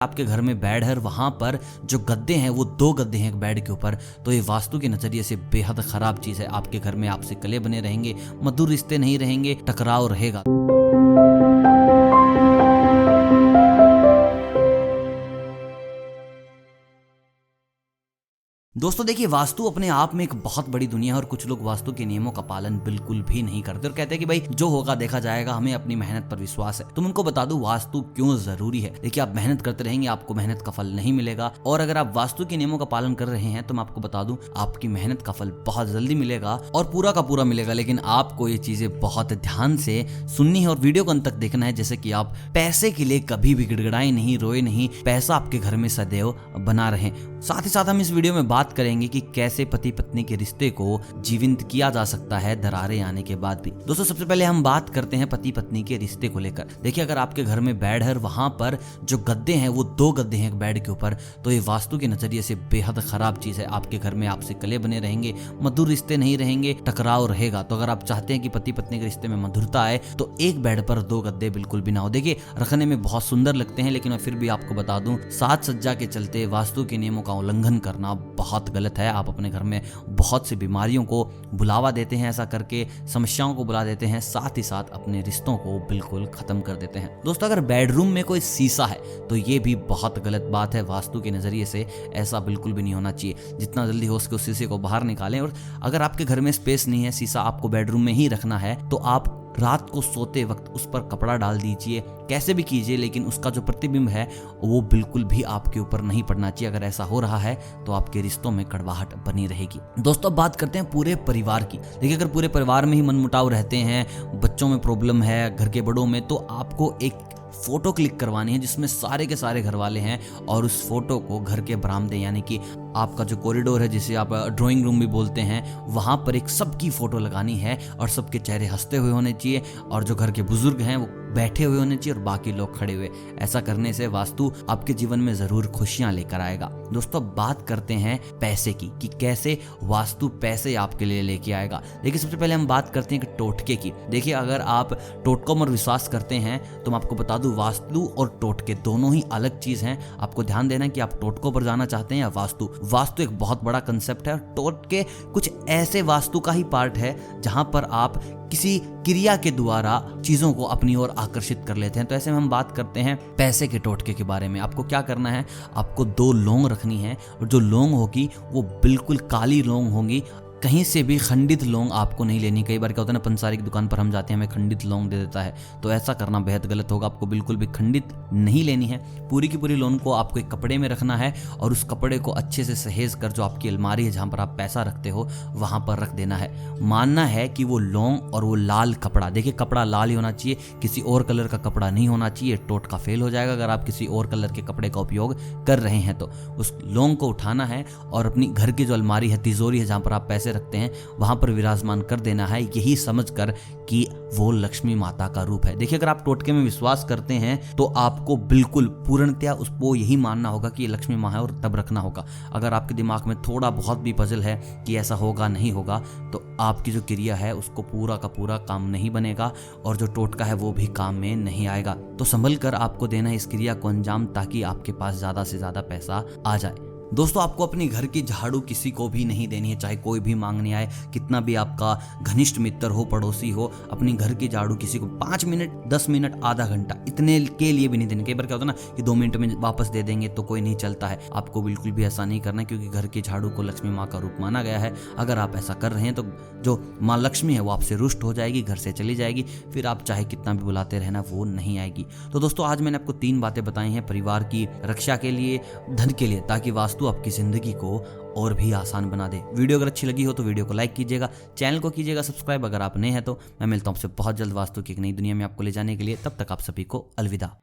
आपके घर में बेड है, वहां पर जो गद्दे हैं वो 2 गद्दे हैं एक बेड के ऊपर, तो ये वास्तु के नजरिए से बेहद खराब चीज है। आपके घर में आपसे कले बने रहेंगे, मधुर रिश्ते नहीं रहेंगे, टकराव रहेगा। दोस्तों देखिए, वास्तु अपने आप में एक बहुत बड़ी दुनिया है और कुछ लोग वास्तु के नियमों का पालन बिल्कुल भी नहीं करते और कहते हैं कि भाई जो होगा देखा जाएगा, हमें अपनी मेहनत पर विश्वास है। तुम उनको बता दो वास्तु क्यों जरूरी है। देखिए, आप मेहनत करते रहेंगे, आपको मेहनत का फल नहीं मिलेगा, और अगर आप वास्तु के नियमों का पालन कर रहे हैं तो मैं आपको बता दूं आपकी मेहनत का फल बहुत जल्दी मिलेगा और पूरा का पूरा मिलेगा। लेकिन आपको ये चीजें बहुत ध्यान से सुननी है और वीडियो को अंत तक देखना है, जैसे कि आप पैसे के लिए कभी भी गिड़गिड़ाए नहीं, रोए नहीं, पैसा आपके घर में सदैव बना रहे। साथ ही साथ हम इस वीडियो में बात करेंगे कि कैसे पति पत्नी के रिश्ते को जीवंत किया जा सकता है दरारें आने के बाद भी। दोस्तों सबसे पहले हम बात करते हैं पति पत्नी के रिश्ते को लेकर। देखिए, अगर आपके घर में बेड है, वहां पर जो गद्दे हैं वो 2 गद्दे हैं एक बेड के ऊपर, तो ये वास्तु के नजरिए से बेहद खराब चीज है। आपके घर में आपसे कले बने रहेंगे, मधुर रिश्ते नहीं रहेंगे, टकराव रहेगा। तो अगर आप चाहते हैं कि पति पत्नी के रिश्ते में मधुरता आए तो एक बेड पर 2 गद्दे बिल्कुल भी ना हो। देखिए, रखने में बहुत सुंदर लगते हैं, लेकिन मैं फिर भी आपको बता दूं, साज सज्जा के चलते वास्तु के नियमों का उल्लंघन करना बहुत गलत है। आप अपने घर में बहुत सी बीमारियों को बुलावा देते हैं, ऐसा करके समस्याओं को बुला देते हैं, साथ ही साथ अपने रिश्तों को बिल्कुल खत्म कर देते हैं। दोस्तों, अगर बेडरूम में कोई शीशा है तो ये भी बहुत गलत बात है। वास्तु के नजरिए से ऐसा बिल्कुल भी नहीं होना चाहिए। जितना जल्दी हो सके उस शीशे को बाहर निकालें। और अगर आपके घर में स्पेस नहीं है, शीशा आपको बेडरूम में ही रखना है, तो आप रात को सोते वक्त उस पर कपड़ा डाल दीजिए, कैसे भी कीजिए, लेकिन उसका जो प्रतिबिंब है वो बिल्कुल भी आपके ऊपर नहीं पड़ना चाहिए। अगर ऐसा हो रहा है तो आपके रिश्तों में कड़वाहट बनी रहेगी। दोस्तों, बात करते हैं पूरे परिवार की। देखिए, अगर पूरे परिवार में ही मनमुटाव रहते हैं, बच्चों में प्रॉब्लम है, घर के बड़ों में, तो आपको एक फोटो क्लिक करवानी है जिसमें सारे के सारे घर वाले हैं, और उस फोटो को घर के बरामदे यानी कि आपका जो कॉरिडोर है, जिसे आप ड्राइंग रूम भी बोलते हैं, वहां पर एक सबकी फोटो लगानी है और सबके चेहरे हंसते हुए होने चाहिए, और जो घर के बुजुर्ग हैं वो बैठे हुए होने चाहिए और बाकी लोग खड़े हुए। ऐसा करने से वास्तु आपके जीवन में जरूर खुशियां लेकर आएगा। दोस्तों, बात करते हैं पैसे की कि कैसे वास्तु पैसे आपके लिए लेके आएगा। देखिए, सबसे पहले हम बात करते हैं कि टोटके की। देखिए, अगर आप टोटकों पर विश्वास करते हैं तो मैं आपको बता दूं, वास्तु और टोटके दोनों ही अलग चीज हैं। आपको ध्यान देना है कि आप टोटकों पर जाना चाहते हैं या वास्तु। वास्तु एक बहुत बड़ा कंसेप्ट है और टोटके कुछ ऐसे वास्तु का ही पार्ट है जहां पर आप किसी क्रिया के द्वारा चीजों को अपनी ओर आकर्षित कर लेते हैं। तो ऐसे में हम बात करते हैं पैसे के टोटके के बारे में। आपको क्या करना है, आपको 2 लौंग रखनी है, और जो लौंग होगी वो बिल्कुल काली लौंग होंगी। कहीं से भी खंडित लौंग आपको नहीं लेनी। कई बार क्या होता है ना, पंसारी की दुकान पर हम जाते हैं, हमें खंडित लौंग दे देता है, तो ऐसा करना बेहद गलत होगा। आपको बिल्कुल भी खंडित नहीं लेनी है। पूरी की पूरी लौंग को आपको एक कपड़े में रखना है और उस कपड़े को अच्छे से सहेज कर जो आपकी अलमारी है जहां पर आप पैसा रखते हो वहां पर रख देना है। मानना है कि वो लौंग और वो लाल कपड़ा, देखिए कपड़ा लाल ही होना चाहिए, किसी और कलर का कपड़ा नहीं होना चाहिए। टोटका फेल हो जाएगा अगर आप किसी और कलर के कपड़े का उपयोग कर रहे हैं। तो उस लौंग को उठाना है और अपनी घर की जो अलमारी है, तिजोरी है, जहां पर आप पैसे रखते हैं, वहां पर विराजमान कर देना है, यही समझकर कि वो लक्ष्मी माता का रूप है। देखिए, अगर आप टोटके में विश्वास करते हैं तो आपको बिल्कुल पूर्णतया उसको यही मानना होगा कि ये लक्ष्मी माँ है और तब रखना होगा। अगर आपके दिमाग में थोड़ा बहुत भी पजल है कि ऐसा होगा नहीं होगा, तो आपकी जो क्रिया है उसको पूरा का पूरा काम नहीं बनेगा और जो टोटका है वो भी काम में नहीं आएगा। तो संभल कर आपको देना है इस क्रिया को अंजाम, ताकि आपके पास ज्यादा से ज्यादा पैसा आ जाए। दोस्तों, आपको अपनी घर की झाड़ू किसी को भी नहीं देनी है, चाहे कोई भी मांगने आए, कितना भी आपका घनिष्ठ मित्र हो, पड़ोसी हो। अपनी घर की झाड़ू किसी को 5 मिनट, 10 मिनट, आधा घंटा, इतने के लिए भी नहीं देनी। कई बार क्या होता है ना कि 2 मिनट में वापस दे देंगे तो कोई नहीं चलता है। आपको बिल्कुल भी ऐसा नहीं करना है, क्योंकि घर की झाड़ू को लक्ष्मी माँ का रूप माना गया है। अगर आप ऐसा कर रहे हैं तो जो माँ लक्ष्मी है वो आपसे रुष्ट हो जाएगी, घर से चली जाएगी, फिर आप चाहे कितना भी बुलाते रहना वो नहीं आएगी। तो दोस्तों, आज मैंने आपको 3 बातें बताई हैं परिवार की रक्षा के लिए, धन के लिए, ताकि वास्तु आपकी जिंदगी को और भी आसान बना दे। वीडियो अगर अच्छी लगी हो तो वीडियो को लाइक कीजिएगा, चैनल को कीजिएगा सब्सक्राइब अगर आप नए हैं तो। मैं मिलता हूं आपसे बहुत जल्द वास्तु की एक नई दुनिया में आपको ले जाने के लिए। तब तक आप सभी को अलविदा।